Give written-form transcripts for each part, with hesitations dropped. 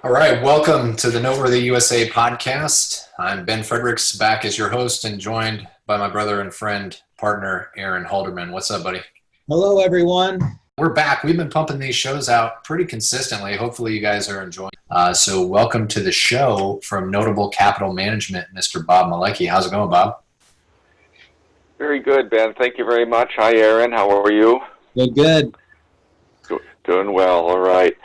All right, welcome to the NoteWorthy USA Podcast. I'm Ben Fredericks, back as your host and joined by my brother and friend, partner, Aaron Halderman. What's up, buddy? Hello, everyone. We're back. We've been pumping these shows out pretty consistently. Hopefully you guys are enjoying. So welcome to the show from Notable Capital Management, Mr. Bob Malecki. How's it going, Bob? Very good, Ben. Thank you very much. Hi, Aaron. How are you? Good. Doing well. All right.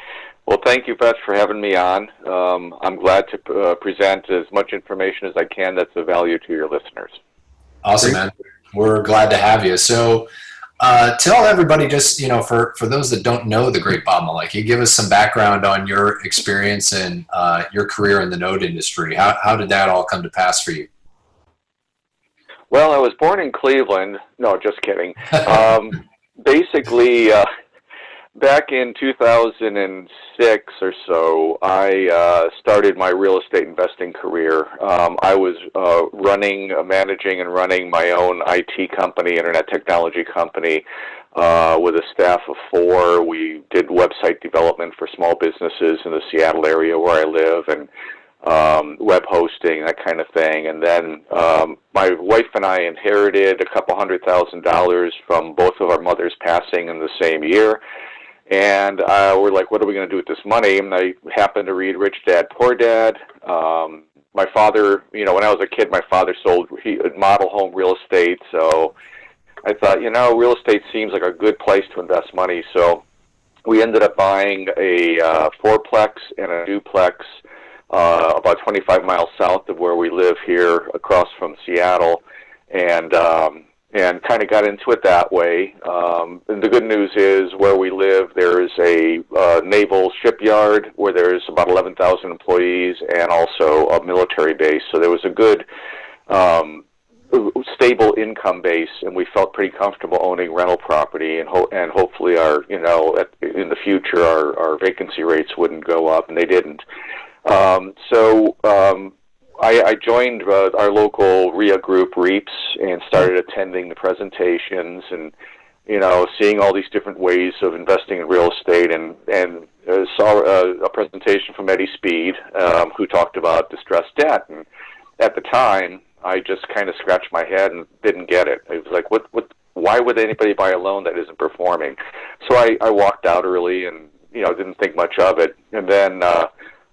Well, thank you, Beth, for having me on. I'm glad to present as much information as I can that's of value to your listeners. Awesome, man. We're glad to have you. So tell everybody, just, for those that don't know the great Bob Malecki, give us some background on your experience and your career in the note industry. How did that all come to pass for you? Well, I was born in Cleveland. No, just kidding. Basically, back in 2006 or so, I started my real estate investing career. I was managing and running my own IT company, internet technology company, with a staff of 4. We did website development for small businesses in the Seattle area where I live, and web hosting, that kind of thing. And then my wife and I inherited $200,000 from both of our mothers passing in the same year. And we're like, what are we going to do with this money? And I happened to read Rich Dad, Poor Dad. My father, when I was a kid, my father sold model home real estate. So I thought, real estate seems like a good place to invest money. So we ended up buying a fourplex and a duplex about 25 miles south of where we live here, across from Seattle, and kind of got into it that way. And the good news is, where we live, there is a naval shipyard where there's about 11,000 employees, and also a military base. So there was a good, stable income base, and we felt pretty comfortable owning rental property, and hopefully in the future our vacancy rates wouldn't go up, and they didn't. I joined our local RIA group, REAPS, and started attending the presentations and, seeing all these different ways of investing in real estate, and saw a presentation from Eddie Speed, who talked about distressed debt. And at the time, I just kind of scratched my head and didn't get it. It was like, why would anybody buy a loan that isn't performing? So I walked out early and, didn't think much of it. And then,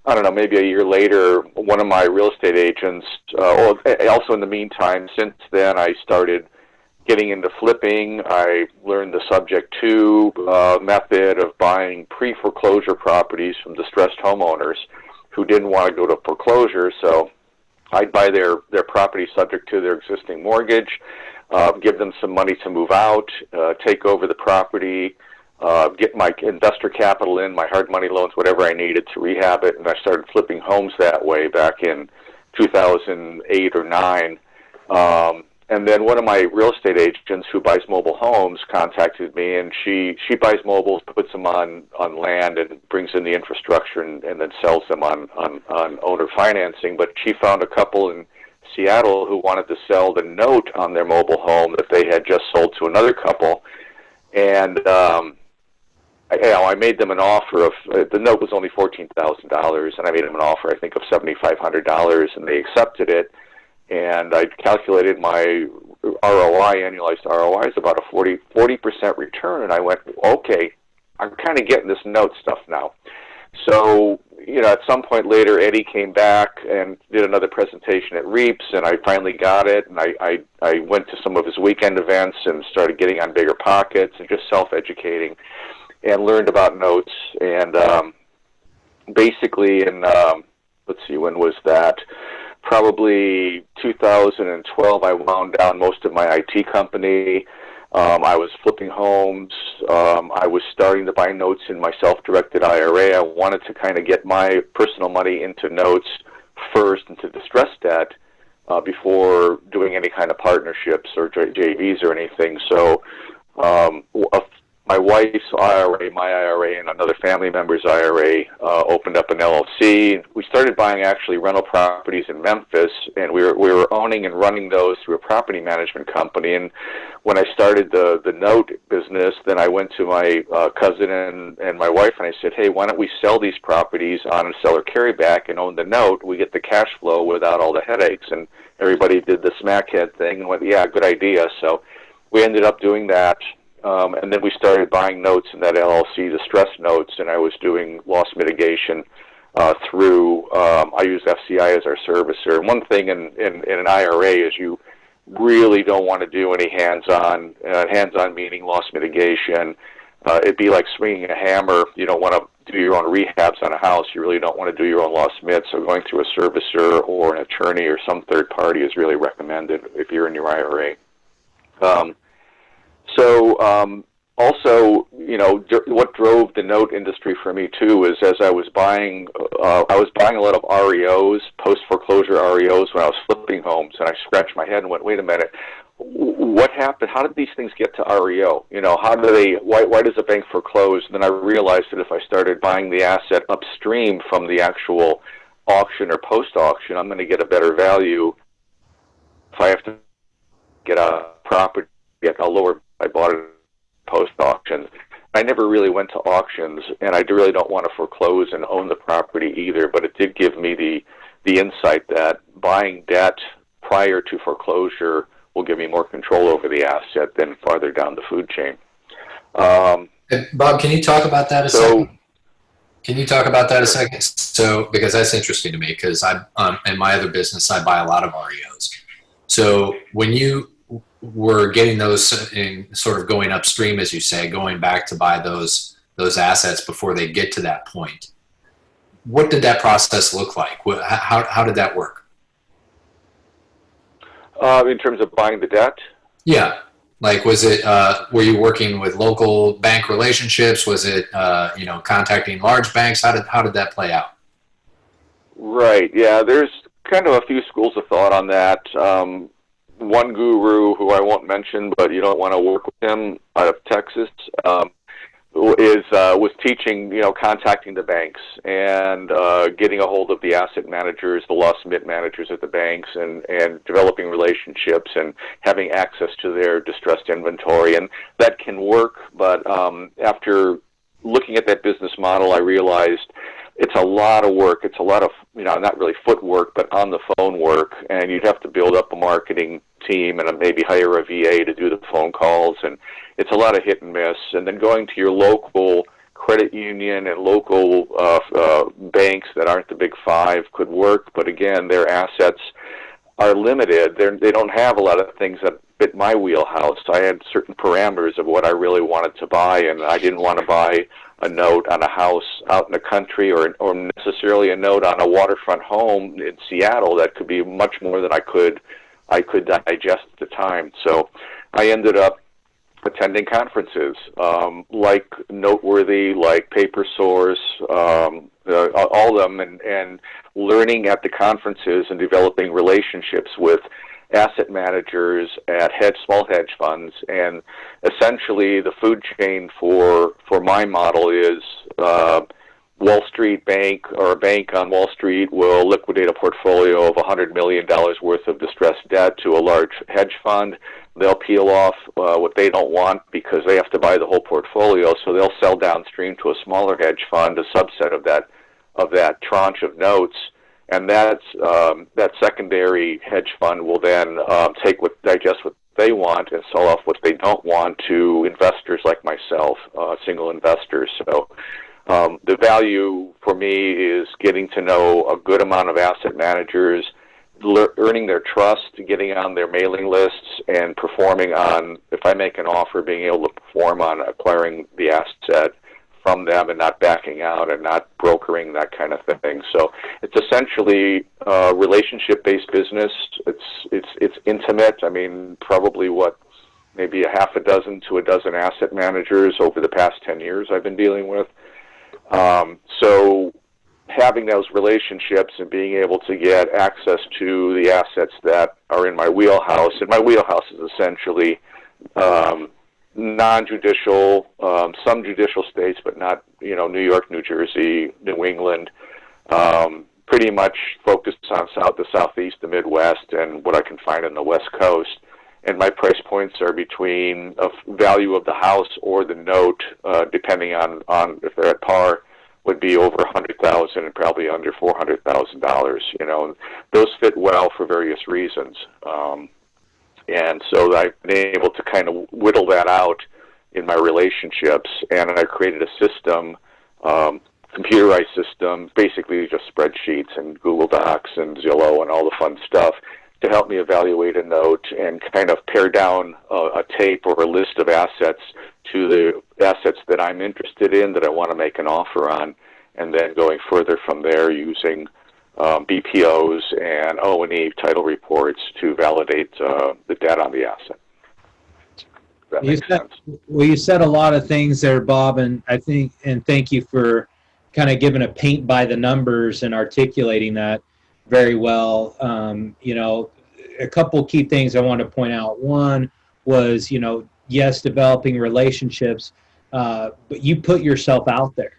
I don't know, maybe a year later, one of my real estate agents, also in the meantime, since then, I started getting into flipping. I learned the Subject 2 method of buying pre-foreclosure properties from distressed homeowners who didn't want to go to foreclosure. So I'd buy their property subject to their existing mortgage, give them some money to move out, take over the property, get my investor capital in, my hard money loans, whatever I needed to rehab it, and I started flipping homes that way back in 2008 or 9. And then one of my real estate agents who buys mobile homes contacted me, and she buys mobiles, puts them on land, and brings in the infrastructure, and then sells them on owner financing. But she found a couple in Seattle who wanted to sell the note on their mobile home that they had just sold to another couple, and I made them an offer of, the note was only $14,000, and I made them an offer, I think, of $7,500, and they accepted it. And I calculated my ROI, annualized ROI, is about a 40% return, and I went, okay, I'm kind of getting this note stuff now. So, at some point later, Eddie came back and did another presentation at REAPS, and I finally got it, and I went to some of his weekend events and started getting on Bigger Pockets and just self-educating, and learned about notes. And basically in, let's see, when was that? Probably 2012, I wound down most of my IT company. I was flipping homes. I was starting to buy notes in my self-directed IRA. I wanted to kind of get my personal money into notes first, into distressed debt, before doing any kind of partnerships or JVs or anything. So my wife's IRA, my IRA, and another family member's IRA opened up an LLC. We started buying actually rental properties in Memphis, and we were owning and running those through a property management company. And when I started the note business, then I went to my cousin and my wife, and I said, hey, why don't we sell these properties on a seller carryback and own the note? We get the cash flow without all the headaches. And everybody did the smackhead thing and went, yeah, good idea. So we ended up doing that. And then we started buying notes in that LLC, distressed notes, and I was doing loss mitigation through, I use FCI as our servicer. And one thing in an IRA is you really don't want to do any hands-on meaning loss mitigation. It'd be like swinging a hammer. You don't want to do your own rehabs on a house. You really don't want to do your own loss mit. So going through a servicer or an attorney or some third party is really recommended if you're in your IRA. Also, what drove the note industry for me too is as I was buying a lot of REOs, post-foreclosure REOs when I was flipping homes, and I scratched my head and went, wait a minute, what happened? How did these things get to REO? Why does a bank foreclose? And then I realized that if I started buying the asset upstream from the actual auction or post-auction, I'm going to get a better value. If I have to get a property at a lower, I bought it post-auction. I never really went to auctions, and I really don't want to foreclose and own the property either, but it did give me the insight that buying debt prior to foreclosure will give me more control over the asset than farther down the food chain. Bob, can you talk about that a second? Can you talk about that a second? So, because that's interesting to me, because in my other business, I buy a lot of REOs. So when you were getting those in sort of going upstream, as you say, going back to buy those assets before they get to that point, what did that process look like? How did that work? In terms of buying the debt? Yeah. Like, was it, were you working with local bank relationships? Was it, contacting large banks? How did that play out? Right. Yeah. There's kind of a few schools of thought on that. One guru who I won't mention, but you don't want to work with him, out of Texas, was teaching, contacting the banks and getting a hold of the asset managers, the loss mit managers at the banks, and developing relationships and having access to their distressed inventory. And that can work, but after looking at that business model, I realized it's a lot of work. It's a lot of, not really footwork, but on the phone work. And you'd have to build up a marketing team and maybe hire a VA to do the phone calls. And it's a lot of hit and miss. And then going to your local credit union and local banks that aren't the big five could work. But again, their assets are limited. They don't have a lot of things that fit my wheelhouse. I had certain parameters of what I really wanted to buy, and I didn't want to buy a note on a house out in the country or necessarily a note on a waterfront home in Seattle. That could be much more than I could digest at the time. So I ended up attending conferences like NoteWorthy, like Paper Source, all of them, and learning at the conferences and developing relationships with asset managers at small hedge funds. And essentially the food chain for my model is Wall Street bank or a bank on Wall Street will liquidate a portfolio of $100 million worth of distressed debt to a large hedge fund. They'll peel off what they don't want because they have to buy the whole portfolio, so they'll sell downstream to a smaller hedge fund, a subset of that tranche of notes. And that secondary hedge fund will then digest what they want and sell off what they don't want to investors like myself, single investors. So the value for me is getting to know a good amount of asset managers, earning their trust, getting on their mailing lists, and performing on, if I make an offer, being able to perform on acquiring the asset from them and not backing out and not brokering, that kind of thing. So it's essentially a relationship-based business. It's intimate. I mean, probably maybe a half a dozen to a dozen asset managers over the past 10 years I've been dealing with. So having those relationships and being able to get access to the assets that are in my wheelhouse, and my wheelhouse is essentially non-judicial, some judicial states, but not, New York, New Jersey, New England. Pretty much focused on the Southeast, the Midwest, and what I can find on the West Coast. And my price points are between a value of the house or the note, depending on if they're at par, would be over $100,000 and probably under $400,000. Those fit well for various reasons. And so I've been able to kind of whittle that out in my relationships, and I created a system, computerized system, basically just spreadsheets and Google Docs and Zillow and all the fun stuff to help me evaluate a note and kind of pare down a tape or a list of assets to the assets that I'm interested in, that I want to make an offer on, and then going further from there using BPOs and O&E title reports to validate the debt on the asset. That makes sense. Well, you said a lot of things there, Bob, and thank you for kind of giving a paint by the numbers and articulating that very well. A couple key things I want to point out. One was, yes, developing relationships, but you put yourself out there.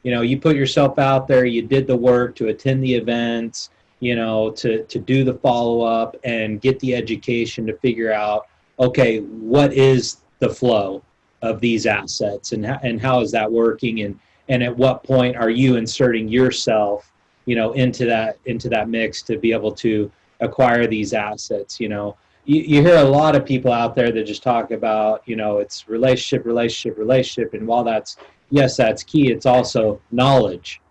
You put yourself out there, you did the work to attend the events, to do the follow-up and get the education to figure out, okay, what is the flow of these assets and how is that working, and at what point are you inserting yourself, into that mix to be able to acquire these assets. You hear a lot of people out there that just talk about, it's relationship, and while that's key, it's also knowledge.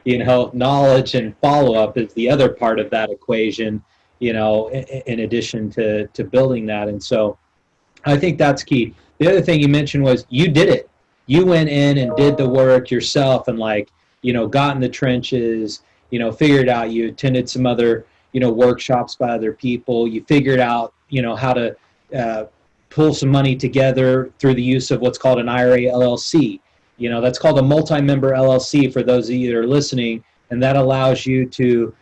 Knowledge and follow-up is the other part of that equation, in addition to building that. And so I think that's key. The other thing you mentioned was you did it. You went in and did the work yourself and got in the trenches, figured out, you attended some other, workshops by other people. You figured out, how to pull some money together through the use of what's called an IRA LLC. That's called a multi-member LLC for those of you that are listening. And that allows you to,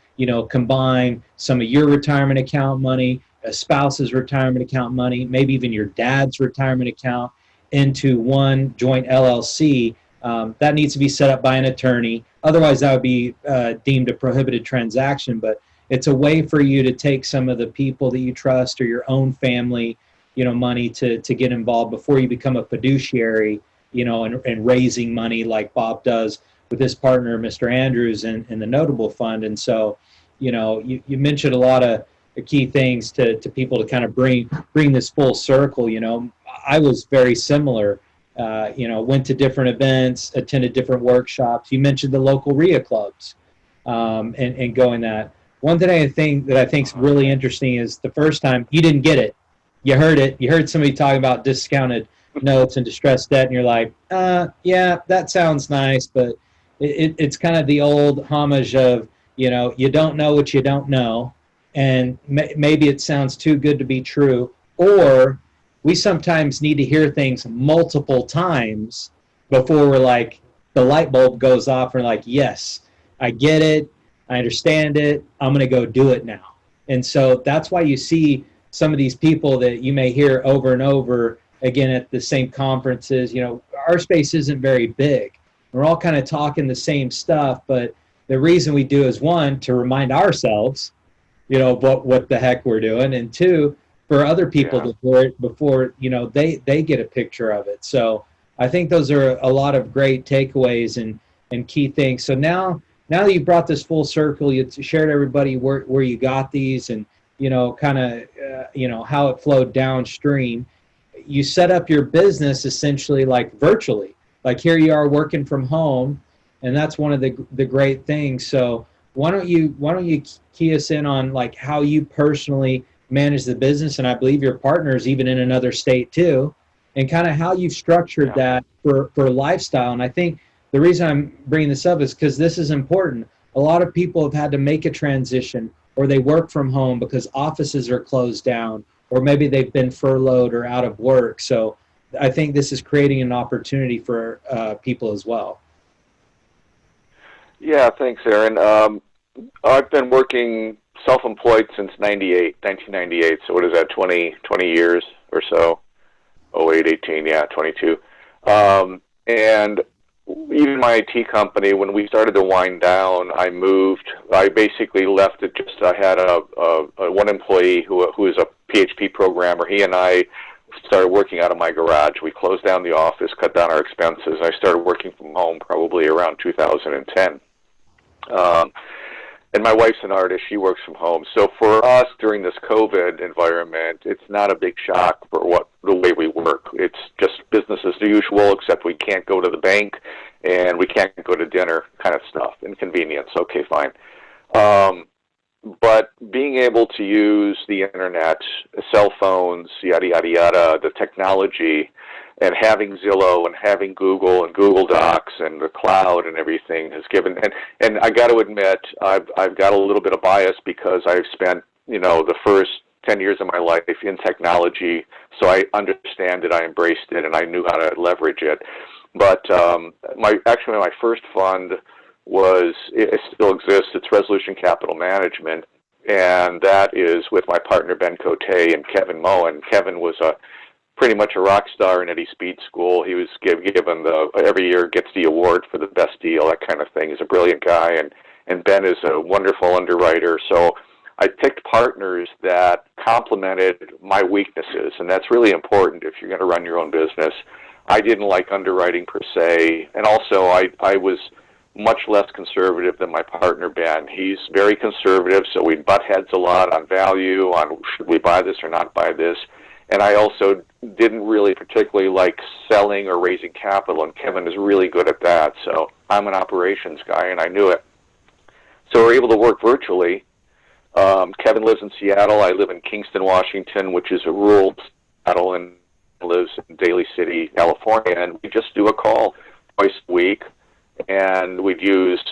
combine some of your retirement account money, a spouse's retirement account money, maybe even your dad's retirement account into one joint LLC. That needs to be set up by an attorney. Otherwise, that would be deemed a prohibited transaction. But it's a way for you to take some of the people that you trust or your own family, money to get involved before you become a fiduciary, and raising money like Bob does with his partner, Mr. Andrews, and the Notable Fund. And so, you mentioned a lot of key things to people to kind of bring this full circle. I was very similar. Went to different events, attended different workshops. You mentioned the local RIA clubs, and going that. One thing I think is really interesting is the first time you didn't get it. You heard it. You heard somebody talking about discounted notes and distressed debt, and you're like, yeah, that sounds nice, but it's kind of the old homage of, you don't know what you don't know, and maybe it sounds too good to be true, or we sometimes need to hear things multiple times before we're like, the light bulb goes off and we're like, yes, I get it. I understand it. I'm going to go do it now. And so that's why you see some of these people that you may hear over and over again at the same conferences. Our space isn't very big. We're all kind of talking the same stuff, but the reason we do is, one, to remind ourselves, what the heck we're doing, and two, for other people before they get a picture of it. So I think those are a lot of great takeaways and key things. So now that you've brought this full circle, you shared everybody where you got these and kind of how it flowed downstream. You set up your business essentially like virtually. Like here you are working from home, and that's one of the great things. So why don't you key us in on like how you personally manage the business, and I believe your partner is even in another state too, and kind of how you've structured that for lifestyle. And I think the reason I'm bringing this up is because this is important. A lot of people have had to make a transition, or they work from home because offices are closed down, or maybe they've been furloughed or out of work. So I think this is creating an opportunity for people as well. Yeah, thanks, Aaron. I've been working self-employed since 1998. So what is that, 20 years or so? 08, 18, yeah, 22. And even my IT company, when we started to wind down, I basically left it just, I had a one employee who is a PHP programmer. He and I started working out of my garage. We closed down the office, cut down our expenses. I started working from home probably around 2010. And my wife's an artist. She works from home. So for us during this COVID environment, it's not a big shock for the way we work. It's just business as usual, except we can't go to the bank and we can't go to dinner kind of stuff. Inconvenience. Okay, fine. But being able to use the internet, cell phones, yada, yada, yada, the technology, and having Zillow and having Google and Google Docs and the cloud and everything has given, and I got to admit, I've got a little bit of bias because I've spent, the first 10 years of my life in technology, so I understand it, I embraced it, and I knew how to leverage it. But my first fund it still exists. It's Resolution Capital Management, and that is with my partner Ben Cote and Kevin Moen. Kevin was pretty much a rock star in Eddie Speed School. He was given every year gets the award for the best deal, that kind of thing. He's a brilliant guy, and Ben is a wonderful underwriter. So I picked partners that complemented my weaknesses, and that's really important if you're going to run your own business. I didn't like underwriting per se, and also I was much less conservative than my partner Ben. He's very conservative, so we butt heads a lot on value, on should we buy this or not buy this. And I also didn't really particularly like selling or raising capital, and Kevin is really good at that. So I'm an operations guy, and I knew it. So we're able to work virtually. Kevin lives in Seattle. I live in Kingston, Washington, which is a rural Seattle, and lives in Daly City, California. And we just do a call twice a week. And we use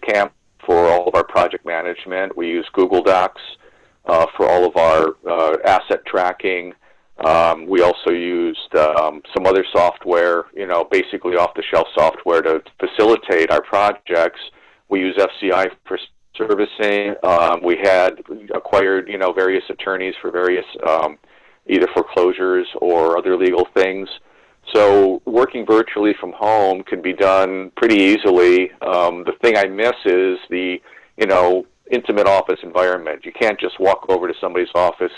Camp for all of our project management. We use Google Docs for all of our asset tracking. We also used some other software, basically off-the-shelf software to facilitate our projects. We use FCI for servicing. We had acquired, various attorneys for various either foreclosures or other legal things. So working virtually from home can be done pretty easily. The thing I miss is the, intimate office environment. You can't just walk over to somebody's office,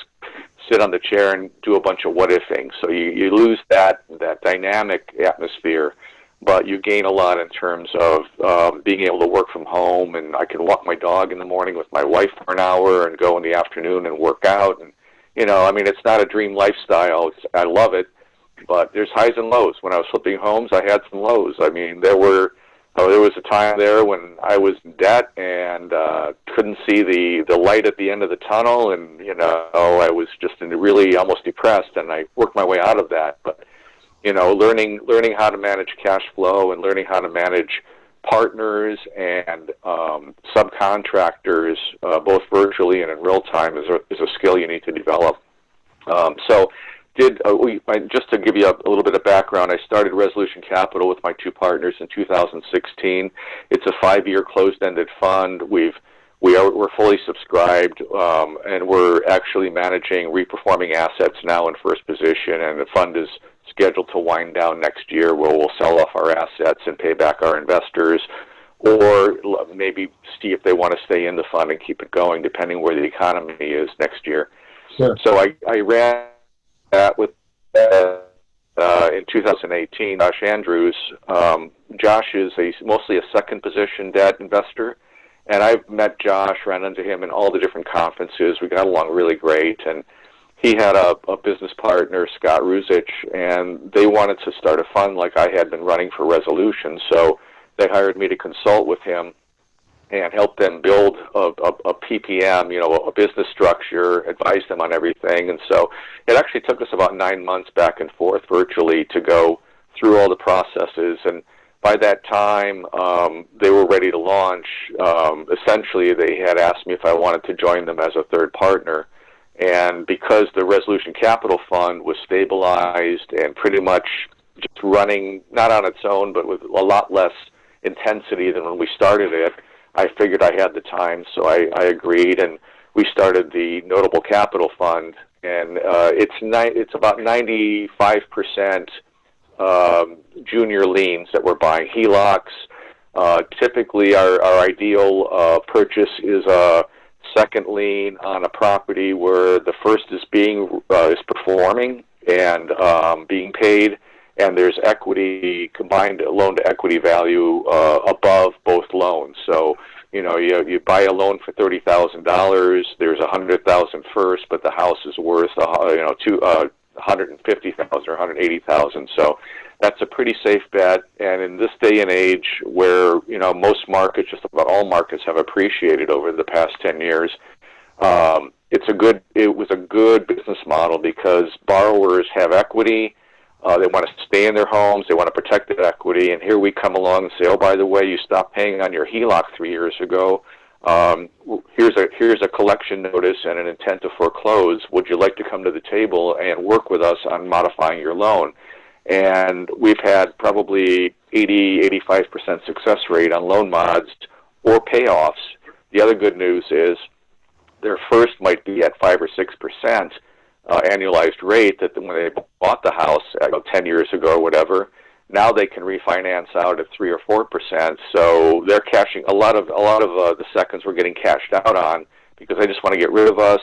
sit on the chair, and do a bunch of what-ifing. So you lose that dynamic atmosphere, but you gain a lot in terms of being able to work from home. And I can walk my dog in the morning with my wife for an hour and go in the afternoon and work out. And, it's not a dream lifestyle. I love it. But there's highs and lows. When I was flipping homes, I had some lows. There was a time there when I was in debt and couldn't see the light at the end of the tunnel, and I was just really almost depressed, and I worked my way out of that. But learning how to manage cash flow and learning how to manage partners and subcontractors, both virtually and in real time, is a skill you need to develop. Just to give you a little bit of background, I started Resolution Capital with my two partners in 2016. It's a 5-year closed-ended fund. We're fully subscribed, and we're actually managing reperforming assets now in first position, and the fund is scheduled to wind down next year, where we'll sell off our assets and pay back our investors, or maybe see if they want to stay in the fund and keep it going, depending where the economy is next year. Sure. So I ran that with in 2018, Josh Andrews. Josh is mostly a second position debt investor, and I've met Josh, ran into him in all the different conferences. We got along really great, and he had a business partner, Scott Ruzich, and they wanted to start a fund like I had been running for Resolution, so they hired me to consult with him and help them build a PPM, a business structure, advise them on everything. And so it actually took us about 9 months back and forth virtually to go through all the processes. And by that time, they were ready to launch. Essentially, they had asked me if I wanted to join them as a third partner. And because the Resolution Capital Fund was stabilized and pretty much just running, not on its own, but with a lot less intensity than when we started it, I figured I had the time, so I agreed, and we started the Notable Capital Fund, and it's about 95% junior liens that we're buying, HELOCs. Typically, our ideal purchase is a second lien on a property where the first is performing and being paid, and there's equity, combined loan to equity value above both loans. So, you buy a loan for $30,000. There's $100,000 first, but the house is worth $150,000 or $180,000. So that's a pretty safe bet. And in this day and age, where most markets, just about all markets, have appreciated over the past 10 years, it was a good business model because borrowers have equity. They want to stay in their homes. They want to protect their equity. And here we come along and say, oh, by the way, you stopped paying on your HELOC 3 years ago. Here's a collection notice and an intent to foreclose. Would you like to come to the table and work with us on modifying your loan? And we've had probably 85% success rate on loan mods or payoffs. The other good news is their first might be at 5 or 6%. Annualized rate that when they bought the house 10 years ago or whatever, now they can refinance out at 3 or 4%. So they're cashing a lot of the seconds we're getting cashed out on because they just want to get rid of us,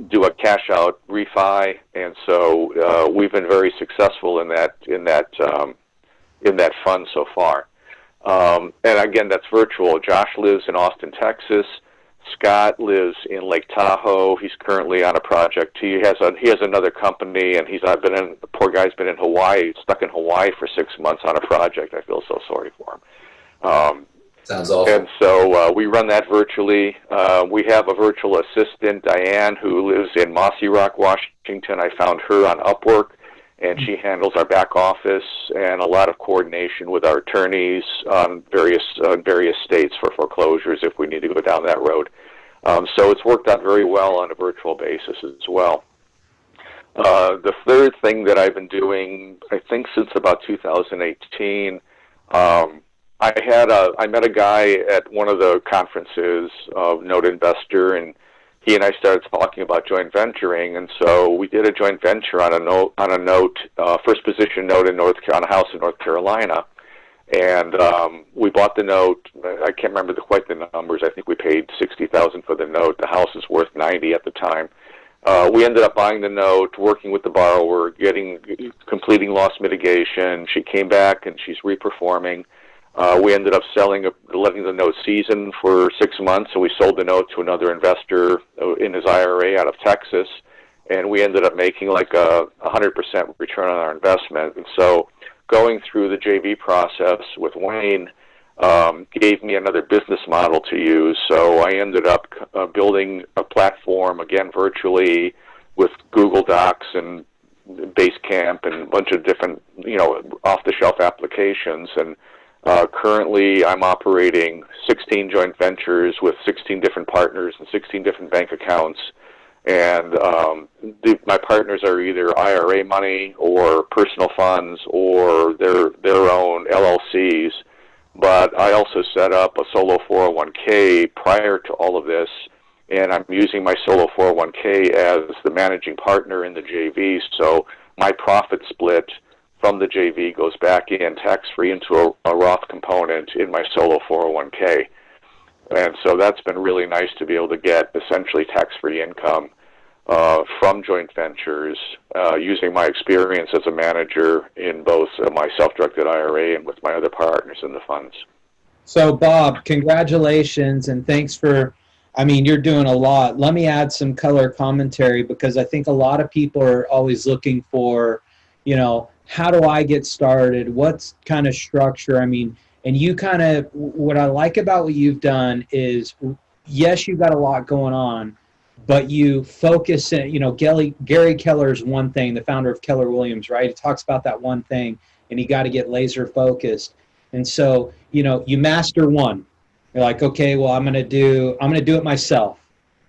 do a cash out refi, and so we've been very successful in that fund so far. And again, that's virtual. Josh lives in Austin, Texas. Scott lives in Lake Tahoe. He's currently on a project. He has another company, and the poor guy's been in Hawaii, stuck in Hawaii for 6 months on a project. I feel so sorry for him. Sounds awful. And so we run that virtually. We have a virtual assistant, Diane, who lives in Mossy Rock, Washington. I found her on Upwork, and she handles our back office and a lot of coordination with our attorneys on various states for foreclosures if we need to go down that road. So it's worked out very well on a virtual basis as well. The third thing that I've been doing, I think since about 2018, I met a guy at one of the conferences of Note Investor, and he and I started talking about joint venturing, and so we did a joint venture on a note, first position note on a house in North Carolina, and we bought the note. I can't remember quite the numbers. I think we paid $60,000 for the note. The house is worth $90,000 at the time. We ended up buying the note, working with the borrower, completing loss mitigation. She came back and she's reperforming. We ended up letting the note season for 6 months, so we sold the note to another investor in his IRA out of Texas, and we ended up making like a 100% return on our investment. And so going through the JV process with Wayne gave me another business model to use, so I ended up building a platform, again, virtually with Google Docs and Basecamp and a bunch of different, off-the-shelf applications, and currently, I'm operating 16 joint ventures with 16 different partners and 16 different bank accounts. And my partners are either IRA money or personal funds or their own LLCs. But I also set up a solo 401k prior to all of this, and I'm using my solo 401k as the managing partner in the JV. So my profit split from the JV goes back in tax-free into a Roth component in my solo 401k. And so that's been really nice to be able to get essentially tax-free income from joint ventures using my experience as a manager in both my self-directed IRA and with my other partners in the funds. So, Bob, congratulations, and thanks you're doing a lot. Let me add some color commentary because I think a lot of people are always looking for, how do I get started? What's kind of structure? And you what I like about what you've done is, yes, you've got a lot going on, but you focus in, Gary Keller's one thing, the founder of Keller Williams, right? He talks about that one thing, and you got to get laser focused. And so, you master one. You're like, okay, well, I'm going to do it myself.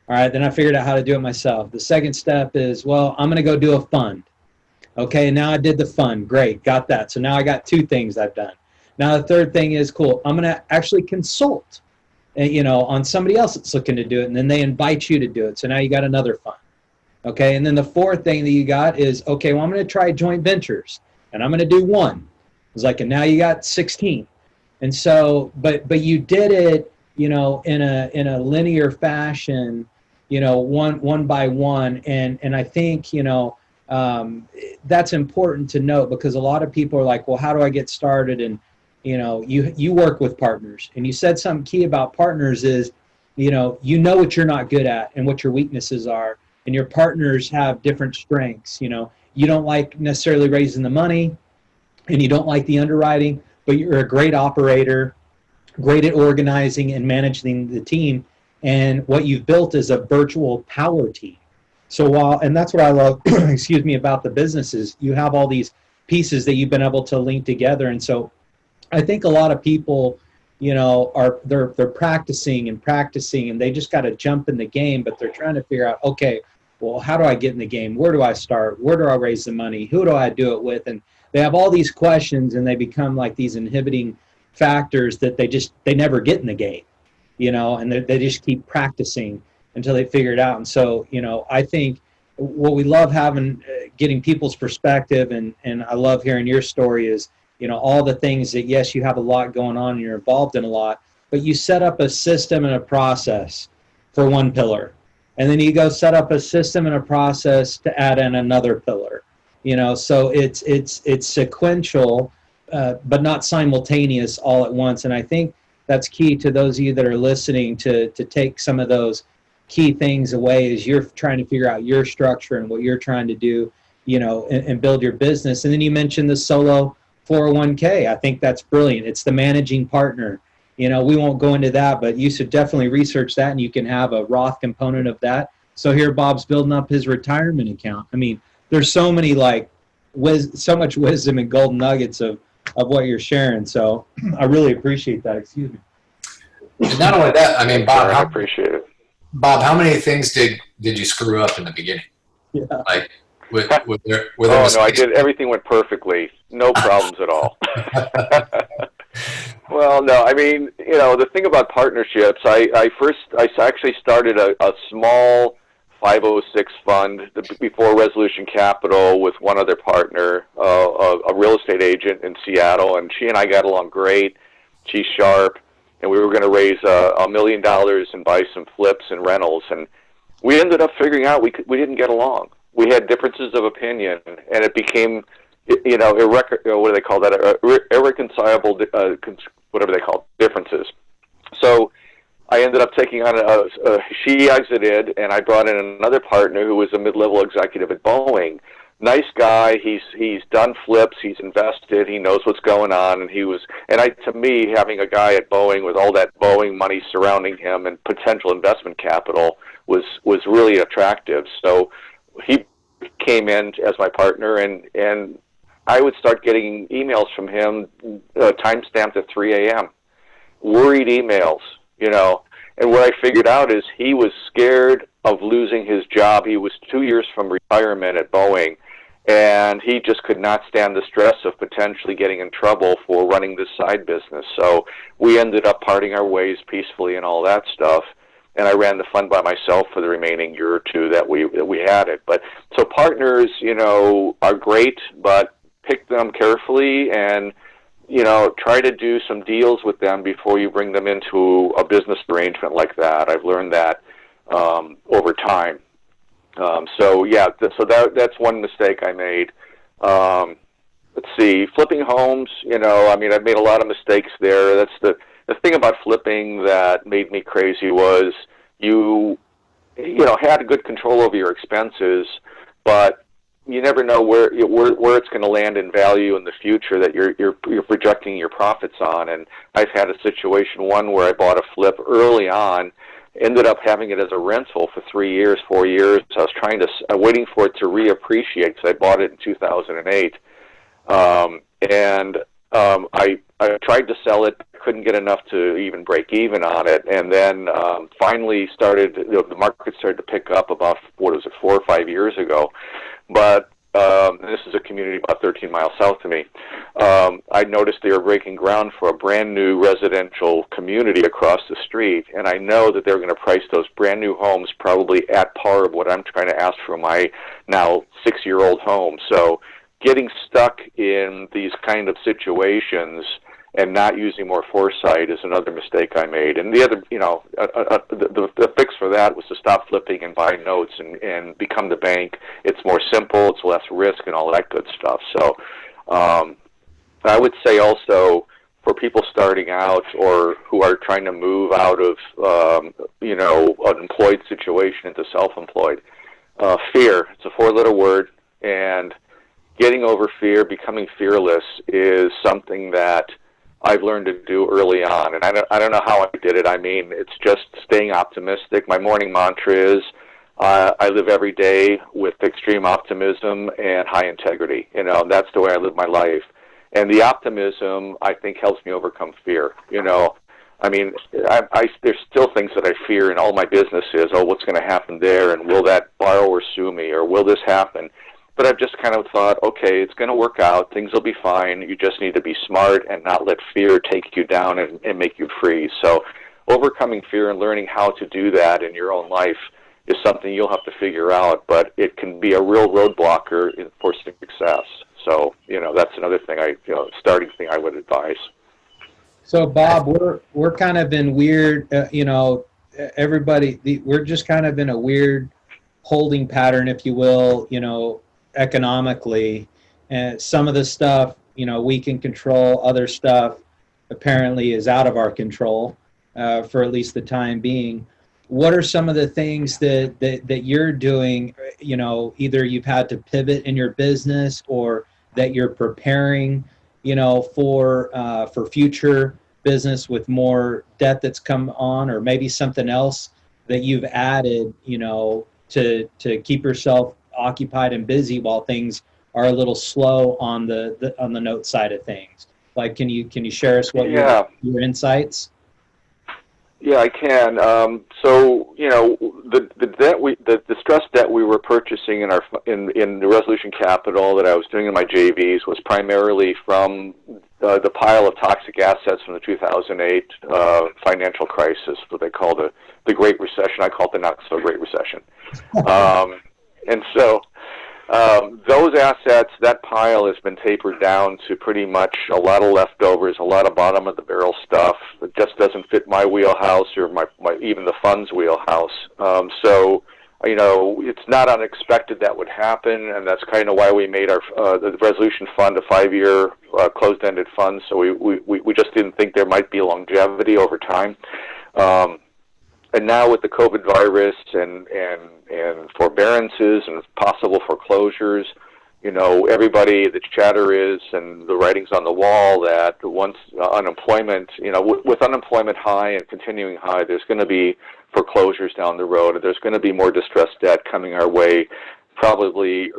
All right. Then I figured out how to do it myself. The second step is, well, I'm going to go do a fund. Okay, now I did the fund. Great, got that. So now I got 2 things I've done. Now the third thing is, cool, I'm going to actually consult, on somebody else that's looking to do it, and then they invite you to do it. So now you got another fund. Okay. And then the fourth thing that you got is, okay, well, I'm going to try joint ventures and I'm going to do one. It's like, and now you got 16. And so, but you did it, in a linear fashion, one by one. And I think, that's important to note, because a lot of people are like, well, how do I get started? And, you work with partners, and you said something key about partners is, what you're not good at and what your weaknesses are. And your partners have different strengths. You don't like necessarily raising the money, and you don't like the underwriting, but you're a great operator, great at organizing and managing the team. And what you've built is a virtual power team. So and that's what I love, excuse me, about the businesses. You have all these pieces that you've been able to link together. And so I think a lot of people, they're practicing and they just got to jump in the game, but they're trying to figure out, okay, well, how do I get in the game? Where do I start? Where do I raise the money? Who do I do it with? And they have all these questions, and they become like these inhibiting factors that they never get in the game, and they just keep practicing until they figure it out. And so, I think what we love having, getting people's perspective, and I love hearing your story is, all the things that, yes, you have a lot going on and you're involved in a lot, but you set up a system and a process for one pillar. And then you go set up a system and a process to add in another pillar, so it's sequential, but not simultaneous all at once. And I think that's key to those of you that are listening to take some of those key things away as you're trying to figure out your structure and what you're trying to do, and build your business. And then you mentioned the solo 401k. I think that's brilliant. It's the managing partner. We won't go into that, but you should definitely research that, and you can have a Roth component of that. So here Bob's building up his retirement account. I mean, there's so many so much wisdom and golden nuggets of what you're sharing. So I really appreciate that. Excuse me. And not only that, I mean, Bob, I appreciate it. Bob, how many things did you screw up in the beginning? Yeah. Like, with no, I did, everything went perfectly. No problems at all. Well, no, I mean, the thing about partnerships, I actually started a small 506 fund before Resolution Capital with one other partner, a real estate agent in Seattle, and she and I got along great. She's sharp, and we were going to raise $1 million and buy some flips and rentals, and we ended up figuring out we didn't get along. We had differences of opinion, and it became, what do they call that? Irreconcilable, whatever they call it, differences. So I ended up taking on she exited, and I brought in another partner who was a mid-level executive at Boeing. Nice guy. He's done flips. He's invested. He knows what's going on. And to me, having a guy at Boeing with all that Boeing money surrounding him and potential investment capital was really attractive. So he came in as my partner, and I would start getting emails from him, time-stamped at 3 a.m., worried emails, And what I figured out is he was scared of losing his job. He was 2 years from retirement at Boeing, and he just could not stand the stress of potentially getting in trouble for running this side business. So we ended up parting our ways peacefully and all that stuff. And I ran the fund by myself for the remaining year or two that we had it. But so partners, are great, but pick them carefully and, try to do some deals with them before you bring them into a business arrangement like that. I've learned that over time. So that's one mistake I made. Let's see, flipping homes, I've made a lot of mistakes there. That's the thing about flipping that made me crazy was you had good control over your expenses, but you never know where it's going to land in value in the future that you're projecting your profits on. And I've had a situation, one where I bought a flip early on, ended up having it as a rental for 3 years, 4 years. I was waiting for it to reappreciate because I bought it in 2008. I tried to sell it, couldn't get enough to even break even on it, and then finally the market started to pick up about, 4 or 5 years ago. But this is a community about 13 miles south of me, I noticed they were breaking ground for a brand new residential community across the street, and I know that they're going to price those brand new homes probably at par of what I'm trying to ask for my now 6-year-old home. So getting stuck in these kind of situations and not using more foresight is another mistake I made. And the other, the fix for that was to stop flipping and buy notes and become the bank. It's more simple, it's less risk, and all that good stuff. So I would say also for people starting out or who are trying to move out of, an employed situation into self-employed, fear, it's a 4-letter word, and getting over fear, becoming fearless is something that I've learned to do early on, and I don't know how I did it. I mean, it's just staying optimistic. My morning mantra is I live every day with extreme optimism and high integrity. That's the way I live my life. And the optimism, I think, helps me overcome fear. I mean, there's still things that I fear in all my businesses. Oh, what's going to happen there? And will that borrower sue me? Or will this happen? But I've just kind of thought, okay, it's going to work out. Things will be fine. You just need to be smart and not let fear take you down and make you freeze. So overcoming fear and learning how to do that in your own life is something you'll have to figure out, but it can be a real roadblocker for success. So, that's another thing starting thing I would advise. So, Bob, we're kind of in weird, we're just kind of in a weird holding pattern, if you will, economically, and some of the stuff we can control, other stuff apparently is out of our control for at least the time being. What are some of the things that you're doing, either you've had to pivot in your business or that you're preparing for future business with more debt that's come on, or maybe something else that you've added to keep yourself occupied and busy while things are a little slow on the note side of things? Like, can you share us what your insights? Yeah, I can. So the debt the distressed debt we were purchasing in the Resolution Capital that I was doing in my JVs was primarily from the pile of toxic assets from the 2008 financial crisis, what they call the Great Recession. I call it the not so great recession. And so those assets, that pile has been tapered down to pretty much a lot of leftovers, a lot of bottom of the barrel stuff that just doesn't fit my wheelhouse or my even the fund's wheelhouse. So it's not unexpected that would happen, and that's kind of why we made our the Resolution Fund a 5-year closed-ended fund. So we just didn't think there might be longevity over time. And now with the COVID virus and forbearances and possible foreclosures, everybody, the chatter is, and the writing's on the wall that once unemployment, with unemployment high and continuing high, there's going to be foreclosures down the road, and there's going to be more distressed debt coming our way, probably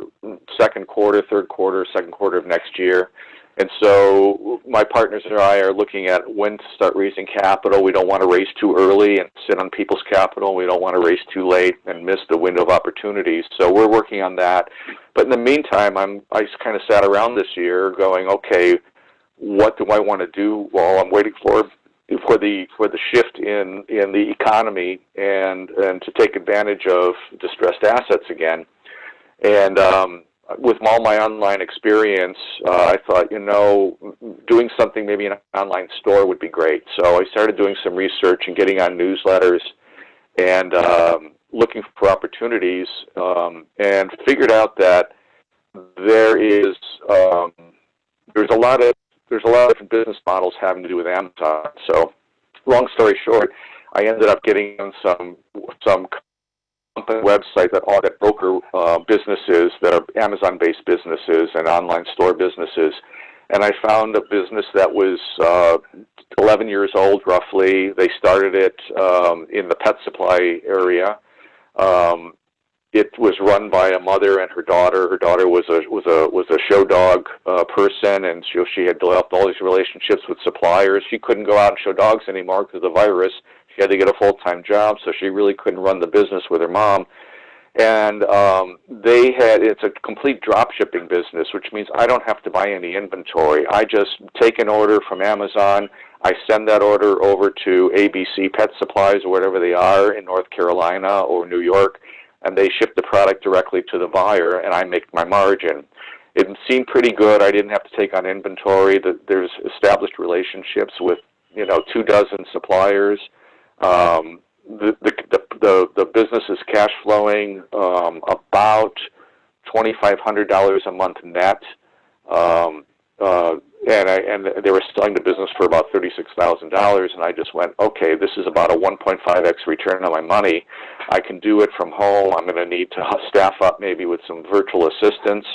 second quarter of next year. And so my partners and I are looking at when to start raising capital. We don't want to raise too early and sit on people's capital. We don't want to raise too late and miss the window of opportunities. So we're working on that. But in the meantime, I kind of sat around this year going, okay, what do I want to do while I'm waiting for the shift in the economy and to take advantage of distressed assets again. And with all my online experience, I thought, doing something, maybe an online store would be great. So I started doing some research and getting on newsletters and looking for opportunities, and figured out that there's a lot of different business models having to do with Amazon. So, long story short, I ended up getting on some company website that broker businesses that are Amazon-based businesses and online store businesses, and I found a business that was 11 years old, roughly. They started it in the pet supply area. It was run by a mother and her daughter. Her daughter was a show dog person, and she had developed all these relationships with suppliers. She couldn't go out and show dogs anymore because of the virus. She had to get a full-time job, so she really couldn't run the business with her mom. And it's a complete drop shipping business, which means I don't have to buy any inventory. I just take an order from Amazon. I send that order over to ABC Pet Supplies or whatever they are in North Carolina or New York, and they ship the product directly to the buyer, and I make my margin. It seemed pretty good. I didn't have to take on inventory. There's established relationships with 24 suppliers. The business is cash flowing about $2,500 a month net, and they were selling the business for about $36,000. And I just went, okay, this is about a 1.5x return on my money. I can do it from home. I'm going to need to staff up maybe with some virtual assistants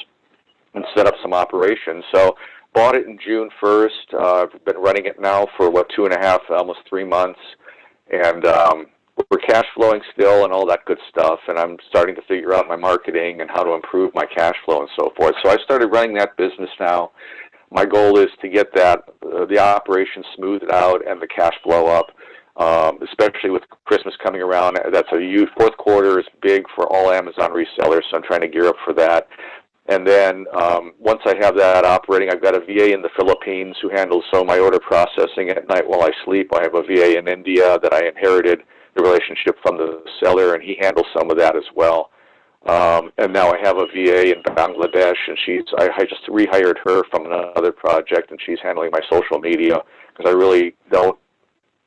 and set up some operations. So bought it in June 1st. I've been running it now for 2.5, almost 3 months, and we're cash flowing still and all that good stuff, and I'm starting to figure out my marketing and how to improve my cash flow and so forth. So I started running that business now. My goal is to get the operation smoothed out and the cash flow up, especially with Christmas coming around. That's a huge, fourth quarter is big for all Amazon resellers, so I'm trying to gear up for that. And then once I have that operating, I've got a VA in the Philippines who handles some of my order processing at night while I sleep. I have a VA in India that I inherited the relationship from the seller, and he handles some of that as well. And now I have a VA in Bangladesh, and I just rehired her from another project, and she's handling my social media because I really don't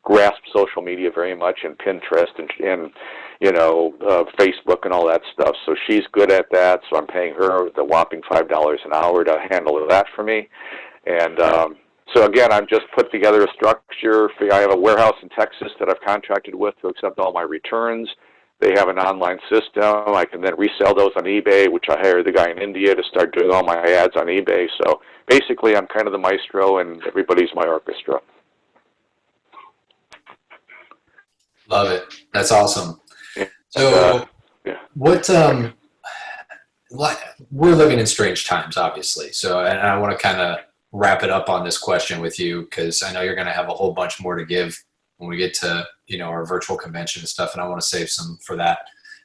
grasp social media very much, and Pinterest and Facebook and all that stuff. So she's good at that, so I'm paying her the whopping $5 an hour to handle that for me. And so again, I've just put together a structure. I have a warehouse in Texas that I've contracted with to accept all my returns. They have an online system. I can then resell those on eBay, which I hired the guy in India to start doing all my ads on eBay. So basically, I'm kind of the maestro, and everybody's my orchestra. Love it. That's awesome. Yeah. So, yeah. We're living in strange times, obviously. So, and I want to kind of wrap it up on this question with you, because I know you're going to have a whole bunch more to give when we get to, our virtual convention and stuff, and I want to save some for that.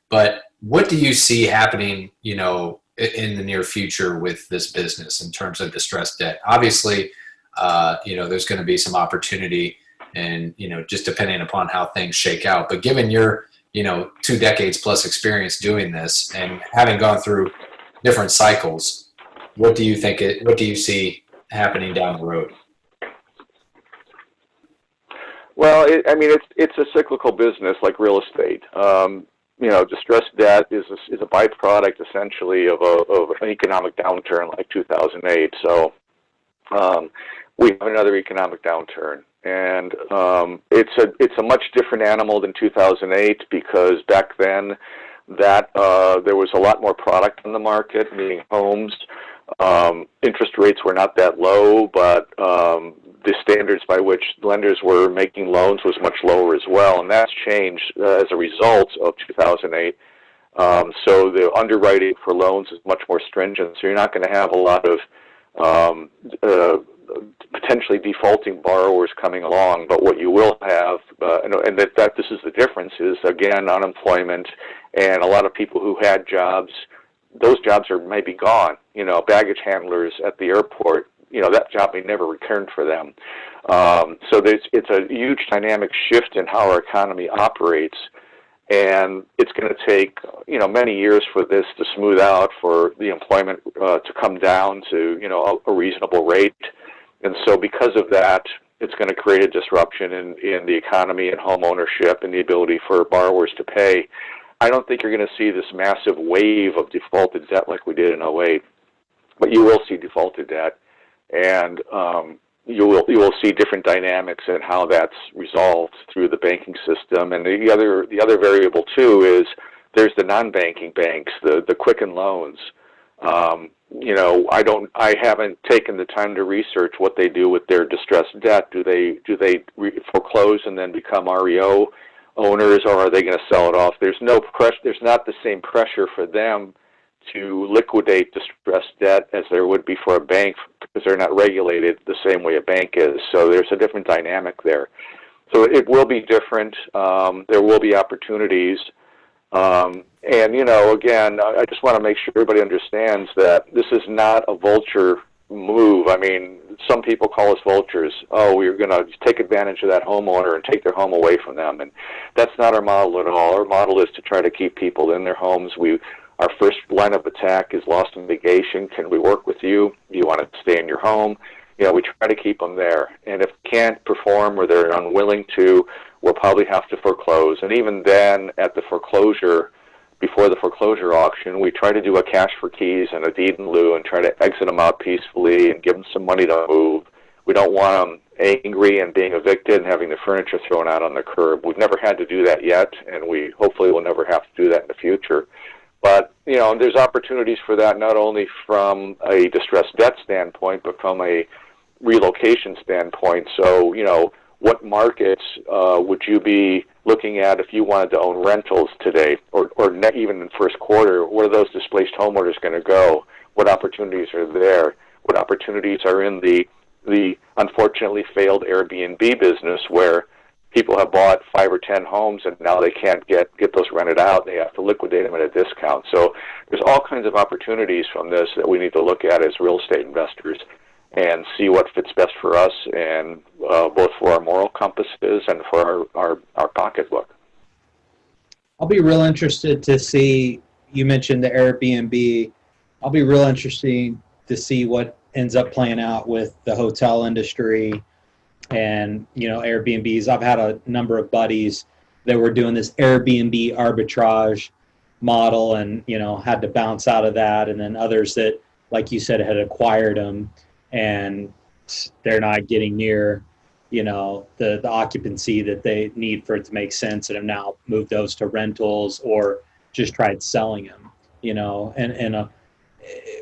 But what do you see happening, in the near future with this business in terms of distressed debt? Obviously, there's going to be some opportunity, and, just depending upon how things shake out. But given your, 2 decades plus experience doing this and having gone through different cycles, what do you see happening down the road? Well, it's a cyclical business like real estate. Distressed debt is a byproduct essentially of an economic downturn like 2008. So we have another economic downturn, and it's a much different animal than 2008, because back then there was a lot more product on the market, meaning homes. Interest rates were not that low, but the standards by which lenders were making loans was much lower as well, and that's changed as a result of 2008. So the underwriting for loans is much more stringent, so you're not going to have a lot of potentially defaulting borrowers coming along, but what you will have, and that this is the difference, is, again, unemployment, and a lot of people who had jobs, those jobs are maybe gone. Baggage handlers at the airport, that job may never return for them. So it's a huge dynamic shift in how our economy operates, and it's going to take, many years for this to smooth out, for the employment to come down to, a reasonable rate. And so because of that, it's going to create a disruption in the economy and home ownership and the ability for borrowers to pay. I don't think you're going to see this massive wave of defaulted debt like we did in 2008, but you will see defaulted debt, and you will see different dynamics in how that's resolved through the banking system. And the other variable too is there's the non-banking banks, the Quicken loans. I haven't taken the time to research what they do with their distressed debt. Do they foreclose and then become REO owners, or are they going to sell it off? There's no pressure. There's not the same pressure for them to liquidate distressed debt as there would be for a bank, because they're not regulated the same way a bank is. So there's a different dynamic there. So it will be different. There will be opportunities. And And, you know, again, I just want to make sure everybody understands that this is not a vulture move. I mean, some people call us vultures. Oh, we're going to take advantage of that homeowner and take their home away from them. And that's not our model at all. Our model is to try to keep people in their homes. Our first line of attack is loss and mitigation. Can we work with you? Do you want to stay in your home? You know, we try to keep them there. And if they can't perform or they're unwilling to, we'll probably have to foreclose. And even then, at the foreclosure, before the foreclosure auction, we try to do a cash for keys and a deed in lieu and try to exit them out peacefully and give them some money to move. We don't want them angry and being evicted and having the furniture thrown out on the curb. We've never had to do that yet, and we hopefully will never have to do that in the future. But, you know, there's opportunities for that not only from a distressed debt standpoint, but from a relocation standpoint. So, you know, what markets would you be looking at if you wanted to own rentals today, or even in first quarter? Where are those displaced homeowners going to go? What opportunities are there? What opportunities are in the unfortunately failed Airbnb business, where people have bought 5 or 10 homes and now they can't get those rented out? They have to liquidate them at a discount. So there's all kinds of opportunities from this that we need to look at as real estate investors and see what fits best for us, and both for our moral compasses and for our pocketbook. I'll be real interested to see, you mentioned the Airbnb. I'll be real interested to see what ends up playing out with the hotel industry and, you know, Airbnbs. I've had a number of buddies that were doing this Airbnb arbitrage model and, you know, had to bounce out of that. And then others that, like you said, had acquired them and they're not getting near, you know, the occupancy that they need for it to make sense, and have now moved those to rentals or just tried selling them, you know. And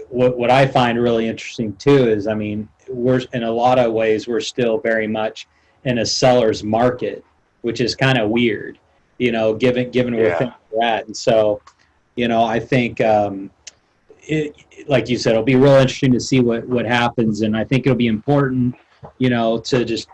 what I find really interesting too is, I mean, we're in a lot of ways we're still very much in a seller's market, which is kind of weird, you know, given where things are at. And so, you know, I think like you said, it'll be real interesting to see what happens, and I think it'll be important, you know, to just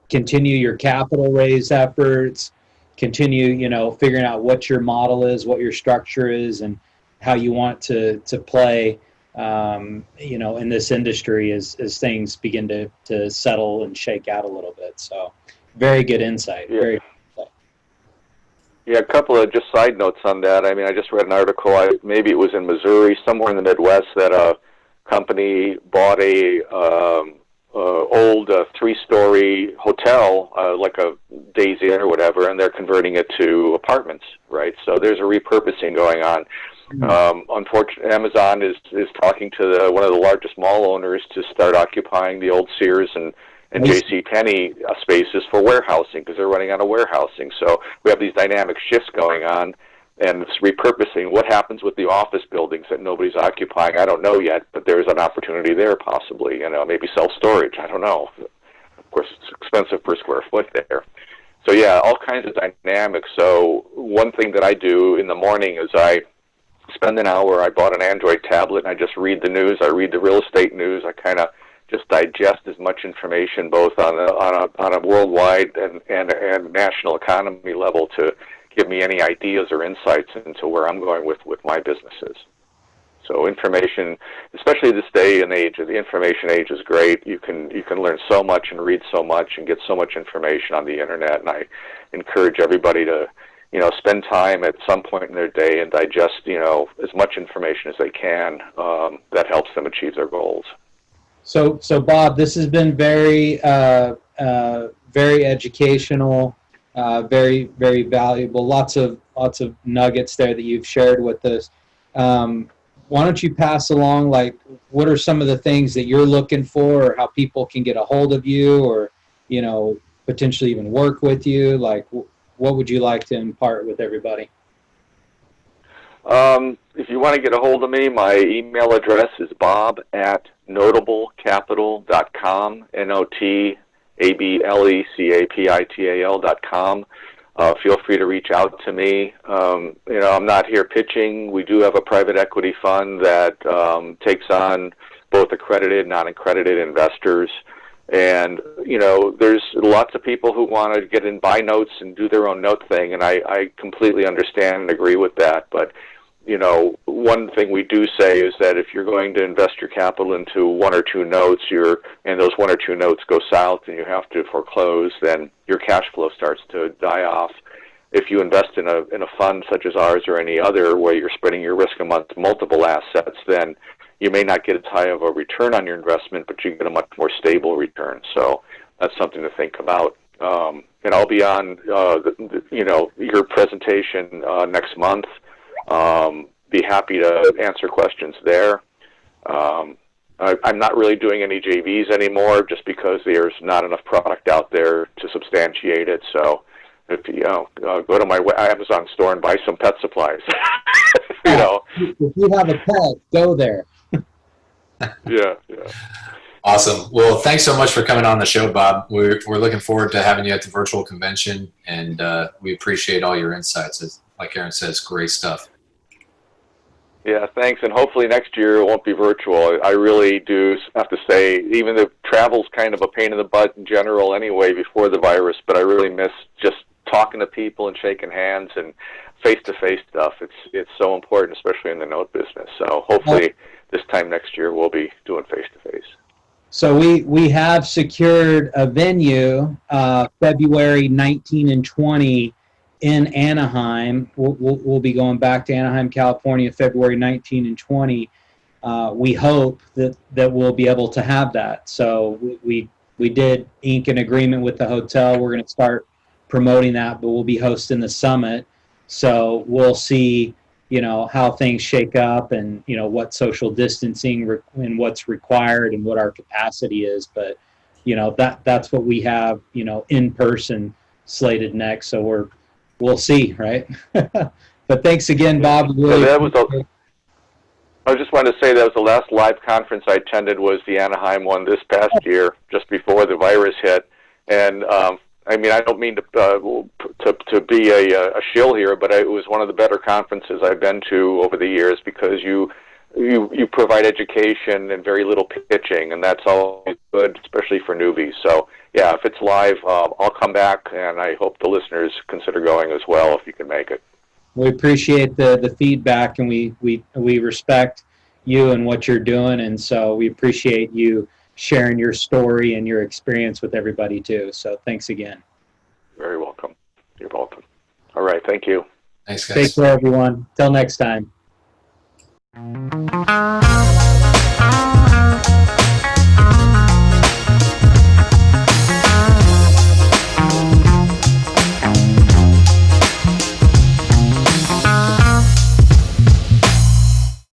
continue your capital raise efforts, continue, you know, figuring out what your model is, what your structure is, and how you want to play, you know, in this industry as things begin to settle and shake out a little bit. So very good insight. Yeah. Very good insight. Yeah, a couple of just side notes on that. I mean, I just read an article, maybe it was in Missouri, somewhere in the Midwest, that a company bought a old 3-story hotel, like a Days Inn or whatever, and they're converting it to apartments, right? So there's a repurposing going on. Unfortunately, Amazon is talking to one of the largest mall owners to start occupying the old Sears and JCPenney spaces for warehousing, because they're running out of warehousing. So we have these dynamic shifts going on, and this repurposing. What happens with the office buildings that nobody's occupying? I don't know yet, but there's an opportunity there possibly. You know, maybe self-storage. I don't know. Of course, it's expensive per square foot there. So yeah, all kinds of dynamics. So one thing that I do in the morning is I spend an hour. I bought an Android tablet, and I just read the news. I read the real estate news. I kind of just digest as much information, both on a worldwide and national economy level, to give me any ideas or insights into where I'm going with my businesses. So information, especially this day and age, the information age is great. You can learn so much and read so much and get so much information on the internet, and I encourage everybody to, you know, spend time at some point in their day and digest, you know, as much information as they can that helps them achieve their goals. So Bob, this has been very educational, very, very valuable. Lots of nuggets there that you've shared with us. Why don't you pass along, like, what are some of the things that you're looking for, or how people can get a hold of you, or, you know, potentially even work with you? Like, what would you like to impart with everybody? If you want to get a hold of me, my email address is bob@notablecapital.com, NoteAblecapital.com. Feel free to reach out to me. You know, I'm not here pitching. We do have a private equity fund that takes on both accredited and non-accredited investors. And, you know, there's lots of people who want to get in, buy notes and do their own note thing, and I completely understand and agree with that. But one thing we do say is that if you're going to invest your capital into one or two notes, and those one or two notes go south and you have to foreclose, then your cash flow starts to die off. If you invest in a fund such as ours or any other where you're spreading your risk amongst multiple assets, then you may not get as high of a return on your investment, but you get a much more stable return. So that's something to think about. And I'll be on, your presentation next month. Be happy to answer questions there. I'm not really doing any JVs anymore just because there's not enough product out there to substantiate it. So if you go to my Amazon store and buy some pet supplies, If you have a pet, go there. Yeah. Awesome. Well, thanks so much for coming on the show, Bob. We're looking forward to having you at the virtual convention, and we appreciate all your insights. It's, like Aaron says, great stuff. Yeah, thanks. And hopefully next year it won't be virtual. I really do have to say, even though travel's kind of a pain in the butt in general anyway before the virus, but I really miss just talking to people and shaking hands and face-to-face stuff. It's so important, especially in the note business. So hopefully this time next year we'll be doing face-to-face. So we have secured a venue February 19 and 20 in Anaheim. We'll be going back to Anaheim, California, February 19 and 20. We hope that we'll be able to have that. So we did ink an agreement with the hotel. We're going to start promoting that, but we'll be hosting the summit. So we'll see, how things shake up and, what social distancing and what's required and what our capacity is. But, that's what we have, in person slated next. So we'll see, right? But thanks again, Bob. Really I just wanted to say that was the last live conference I attended was the Anaheim one this past year, just before the virus hit. And I don't mean to be a shill here, but it was one of the better conferences I've been to over the years because you provide education and very little pitching, and that's always good, especially for newbies. So yeah, if it's live, I'll come back, and I hope the listeners consider going as well if you can make it. We appreciate the feedback, and we respect you and what you're doing, and so we appreciate you sharing your story and your experience with everybody too. So thanks again. Very welcome. You're welcome. All right. Thank you. Thanks, guys. Take care, everyone. Till next time.